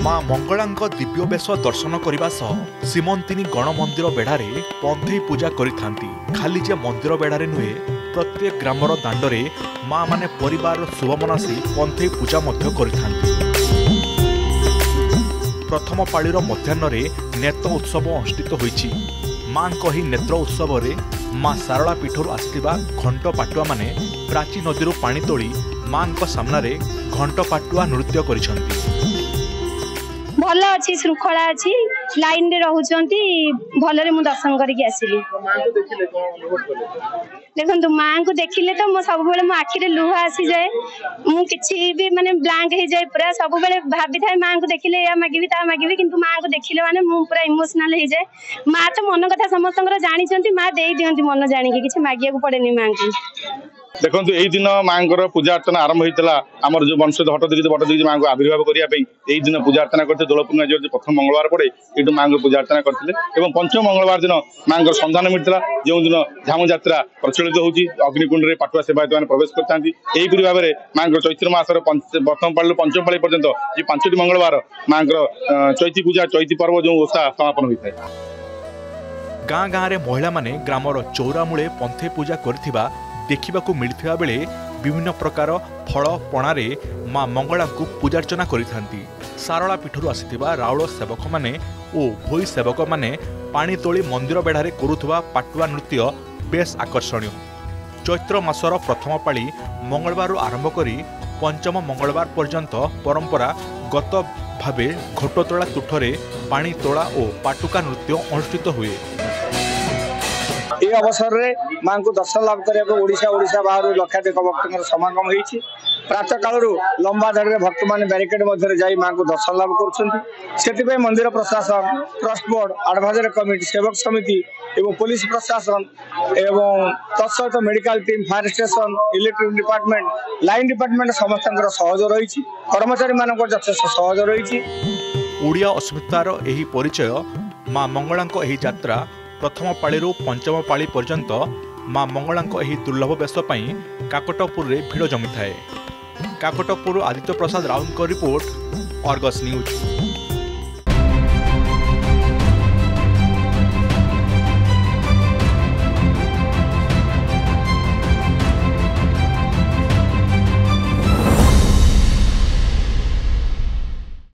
माँ मंगलांक दिव्य बेश दर्शन करने सह सीमंतिनी गणमंदिर बेढ़ारे पंथई पूजा करिथांती। खाली जे मंदिर बेढ़ारे नुहे प्रत्येक ग्रामर दांडरे माँ माने परिवार शुभ मनासी पंथई पूजा मध्य करिथांती। प्रथम पाळीर मध्याह्न नेत्र उत्सव अनुष्ठित होईछि। माँ कही नेत्र उत्सव रे माँ सारला पीठर आसिथिबा घंट पाटुआ माने प्राची नदी पानी तोली माँ सामना रे घंट पाटुआ नृत्य करिसंती। भल अच्छी श्रृंखला अच्छी लाइन रे रहउचंती भलरे मु दर्शन करके आसिली। देखंतु माँ को देखिले तो मो सब बेले मो आखि रे लुह आसी जाए। मु किछि भी माने ब्लैंक हे जाए पूरा सब बेले भाबी थाए माँ को देखिले या मागिबी ता मागिबी किंतु माँ को देखिले माने मु पूरा इमोशनल हे जाए। माँ तो मन कथा समस्तंकर जानि चंती माँ देई दियंती मन जानि के किछि मागिया को पड़ेनी माँ को। देखो यही दिन माँ पूजा अर्चना आरंभ होता आम जो वंशज हटदिगी बटदिगी माँ को आविर्भाव करने यही दिन पूजा अर्चना करते। दोल पूर्णिमा जो प्रथम मंगलवार पड़े ये माँ को पूजा अर्चना करते। पंचम मंगलवार दिन माँ को सन्धान मिलता जो दिन झामु यात्रा प्रचलित होगी अग्निकुंड में पाटुआ सेवायत मैंने प्रवेश करते। यहीपरि भाव में माँ को चैत्र मासर प्रथम पाड़ी पंचम पाड़ी पर्यंत ये 5टी मंगलवार माँ चैती पूजा चैती पर्व जो ओषा समापन होता है। गाँ गाँव में महिला माने ग्रामर चौरा मूले पंथई पूजा करथिबा देखिबाकू मिलथिबा बेले विभिन्न प्रकार फल पणारे माँ मंगला को पूजार्चना करिथांती। सारला पीठरू आसिथिबा राउळ सेवक माने ओ भोई सेवक माने पानी तोली मंदिर बेढ़ारे करुथुबा पाटुआ नृत्य बेस आकर्षणीय। चैत्र मासर प्रथम पाली मंगलवार आरंभ करी पंचम मंगलवार पर्यंत परंपरा गत भावे घोटतोला तुठरे पानी तोला और पाटुका नृत्य अनुष्ठित हुए। ये अवसर में माँ को दर्शन लाभ करने ओडिशा बाहर लक्षाधिक भक्त समागम होती। प्रातः काल लंबा धाड़ी में भक्त मैंने बैरिकेड मध्य जा माँ को दर्शन लाभ कर मंदिर प्रशासन ट्रस्ट बोर्ड एडवाइजरी कमिटी सेवक समिति एवं पुलिस प्रशासन एवं तत्सहित medical team fire station electric department line department समस्त सहयोग रही कर्मचारी मान यथेष सहयोग रही। ओडिया अस्मितार एही परिचय माँ मंगलांक एही यात्रा प्रथम पाड़ी पंचम पाड़ी पर्यंत माँ मंगलांक एही दुर्लभ बेश पई काकटपुर रे भिड़ जमी थाए। काकटपुर आदित्य प्रसाद राउत रिपोर्ट, अर्गस न्यूज।